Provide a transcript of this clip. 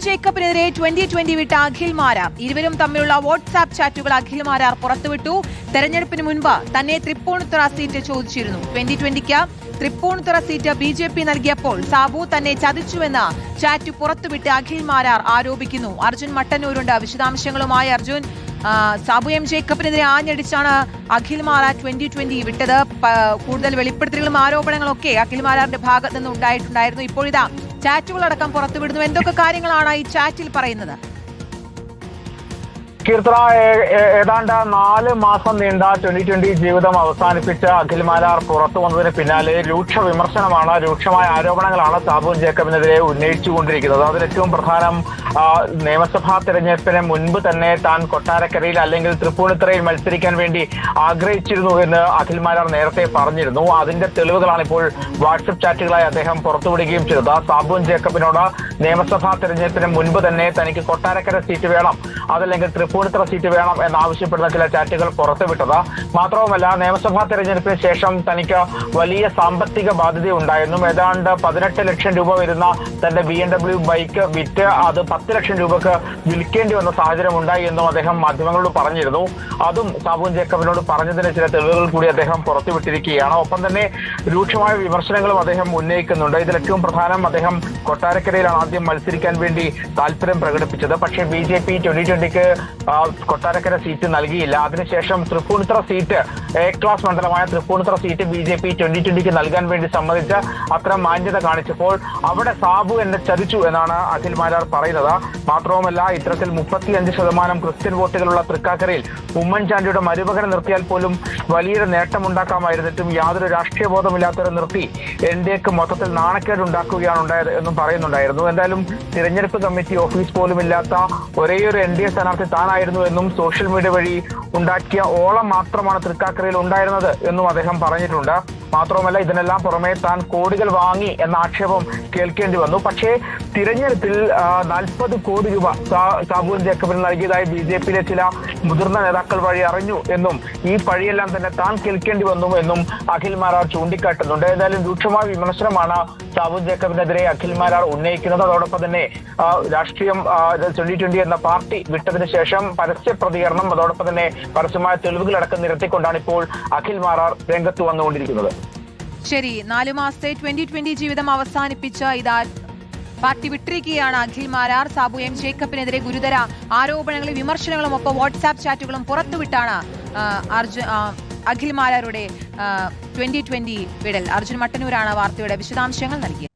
ജേക്കബിനെതിരെ 2020 വിട്ട അഖിൽ മാരാർ. ഇരുവരും തമ്മിലുള്ള വാട്സാപ്പ് ചാറ്റുകൾ അഖിൽ മാരാർ പുറത്തുവിട്ടു. തെരഞ്ഞെടുപ്പിന് മുൻപ് തന്നെ തൃപ്പൂണിത്തുറ സീറ്റ് ചോദിച്ചിരുന്നു. 2020 തൃപ്പൂണിത്തുറ സീറ്റ് BJP നൽകിയപ്പോൾ സാബു തന്നെ ചതിച്ചുവെന്ന് ചാറ്റ് പുറത്തുവിട്ട് അഖിൽ മാരാർ ആരോപിക്കുന്നു. അർജുൻ മട്ടന്നൂരുണ്ട് വിശദാംശങ്ങളുമായി. അർജുൻ, സാബു എം ജേക്കബിനെതിരെ ആഞ്ഞടിച്ചാണ് അഖിൽ മാരാർ 2020 വിട്ടത്. കൂടുതൽ വെളിപ്പെടുത്തലുകളും ആരോപണങ്ങളും ഒക്കെ അഖിൽ മാരാറിന്റെ ഭാഗത്ത് നിന്ന് ഉണ്ടായിട്ടുണ്ടായിരുന്നു. ഇപ്പോഴിതാ ചാറ്റുകളടക്കം പുറത്തുവിടുന്നു. എന്തൊക്കെ കാര്യങ്ങളാണ് ഈ ചാറ്റിൽ പറയുന്നത്? കീർത്തന, ഏതാണ്ട് 4 മാസം നീണ്ട 2020 ജീവിതം അവസാനിപ്പിച്ച അഖിൽ മാരാർ പുറത്തു വന്നതിന് പിന്നാലെ രൂക്ഷമായ ആരോപണങ്ങളാണ് സാബു ജേക്കബിനെതിരെ ഉന്നയിച്ചുകൊണ്ടിരിക്കുന്നത്. അതിലേറ്റവും പ്രധാനം നിയമസഭാ തെരഞ്ഞെടുപ്പിന് മുൻപ് തന്നെ താൻ കൊട്ടാരക്കരയിൽ അല്ലെങ്കിൽ തൃപ്പൂണിത്തുറയിൽ മത്സരിക്കാൻ വേണ്ടി ആഗ്രഹിച്ചിരുന്നു എന്ന് അഖിൽ മാരാർ നേരത്തെ പറഞ്ഞിരുന്നു. അതിന്റെ തെളിവുകളാണ് ഇപ്പോൾ വാട്സപ്പ് ചാറ്റുകളായി അദ്ദേഹം പുറത്തുവിടുകയും ചെയ്തത്. സാബു ജേക്കബിനോട് നിയമസഭാ തെരഞ്ഞെടുപ്പിന് മുൻപ് തന്നെ തനിക്ക് കൊട്ടാരക്കര സീറ്റ് വേണം, അതല്ലെങ്കിൽ തൃപ്പൂണിത്തുറ സീറ്റ് വേണം എന്നാവശ്യപ്പെടുന്ന ചില ചാറ്റുകൾ പുറത്തുവിട്ടത്. മാത്രവുമല്ല, നിയമസഭാ തെരഞ്ഞെടുപ്പിന് ശേഷം തനിക്ക് വലിയ സാമ്പത്തിക ബാധ്യത ഉണ്ടായിരുന്നു. ഏതാണ്ട് 18 ലക്ഷം രൂപ വരുന്ന തന്റെ BMW ബൈക്ക് വിറ്റ് അത് 10 ലക്ഷം രൂപക്ക് വിൽക്കേണ്ടി വന്ന സാഹചര്യം ഉണ്ടായി എന്നും അദ്ദേഹം മാധ്യമങ്ങളോട് പറഞ്ഞിരുന്നു. അതും സാബു ജേക്കബിനോട് പറഞ്ഞതിന് ചില തെളിവുകൾ കൂടി അദ്ദേഹം പുറത്തുവിട്ടിരിക്കുകയാണ്. ഒപ്പം തന്നെ രൂക്ഷമായ വിമർശനങ്ങളും അദ്ദേഹം ഉന്നയിക്കുന്നുണ്ട്. ഇതിലേറ്റവും പ്രധാനം, അദ്ദേഹം കൊട്ടാരക്കരയിലാണ് ആദ്യം മത്സരിക്കാൻ വേണ്ടി താല്പര്യം പ്രകടിപ്പിച്ചത്. പക്ഷേ BJP 2020 കൊട്ടാരക്കര സീറ്റ് നൽകിയില്ല. അതിനുശേഷം തൃപ്പൂണിത്തുറ സീറ്റ്, A ക്ലാസ് മണ്ഡലമായ തൃപ്പൂണിത്തുറ സീറ്റ് BJP 2020 നൽകാൻ വേണ്ടി സമ്മതിച്ച് അത്തരം മാന്യത കാണിച്ചപ്പോൾ അവിടെ സാബു എന്നെ ചതിച്ചു എന്നാണ് അഖിൽ മാരാർ പറയുന്നത്. മാത്രവുമല്ല, ഇത്തരത്തിൽ 35% ക്രിസ്ത്യൻ വോട്ടുകളുള്ള തൃക്കാക്കരയിൽ ഉമ്മൻചാണ്ടിയുടെ മരുമകനെ നിർത്തിയാൽ പോലും വലിയൊരു നേട്ടമുണ്ടാക്കാമായിരുന്നിട്ടും യാതൊരു രാഷ്ട്രീയ ബോധമില്ലാത്തവരെ നിർത്തി NDAക്ക് മൊത്തത്തിൽ നാണക്കേടുണ്ടാക്കുകയാണ് ഉണ്ടായത് എന്നും പറയുന്നുണ്ടായിരുന്നു. എന്തായാലും തിരഞ്ഞെടുപ്പ് കമ്മിറ്റി ഓഫീസ് പോലും ഇല്ലാത്ത ഒരേയൊരു NDA സ്ഥാനാർത്ഥി താനായിരുന്നു എന്നും സോഷ്യൽ മീഡിയ വഴി ഉണ്ടാക്കിയ ഓളം മാത്രമാണ് തൃക്കാക്കരയിൽ ഉണ്ടായിരുന്നത് എന്നും അദ്ദേഹം പറഞ്ഞിട്ടുണ്ട്. മാത്രവുമല്ല, ഇതിനെല്ലാം പുറമെ താൻ കോടികൾ വാങ്ങി എന്ന ആക്ഷേപം കേൾക്കേണ്ടി വന്നു. പക്ഷേ തിരഞ്ഞെടുപ്പിൽ 40 കോടി രൂപ സാബു ജേക്കബിന് നൽകിയതായി BJPയിലെ ചില മുതിർന്ന നേതാക്കൾ വഴി അറിഞ്ഞു എന്നും ഈ പഴിയെല്ലാം തന്നെ താൻ കേൾക്കേണ്ടി വന്നു എന്നും അഖിൽ മാരാർ ചൂണ്ടിക്കാട്ടുന്നുണ്ട്. ഏതായാലും രൂക്ഷമായ വിമർശനമാണ് സാബു ജേക്കബിനെതിരെ അഖിൽ മാരാർ ഉന്നയിക്കുന്നത്. അതോടൊപ്പം തന്നെ രാഷ്ട്രീയം 2020 എന്ന പാർട്ടി വിട്ടതിന് ശേഷം പരസ്യ പ്രതികരണം, അതോടൊപ്പം തന്നെ പരസ്യമായ തെളിവുകളടക്കം നിരത്തിക്കൊണ്ടാണ് ഇപ്പോൾ അഖിൽ മാരാർ രംഗത്ത് വന്നുകൊണ്ടിരിക്കുന്നത്. ശരി, 4 മാസത്തെ 2020 ജീവിതം അവസാനിപ്പിച്ച ഇതാ പാർട്ടി വിട്ടിരിക്കുകയാണ് അഖിൽ മാരാർ. സാബു എം ജേക്കബിനെതിരെ ഗുരുതര ആരോപണങ്ങളും വിമർശനങ്ങളും ഒപ്പം വാട്സാപ്പ് ചാറ്റുകളും പുറത്തുവിട്ടാണ് അഖിൽ മാരാരുടെ 2020 വിടൽ. അർജുൻ മട്ടന്നൂരാണ് വാർത്തയുടെ വിശദാംശങ്ങൾ നൽകിയത്.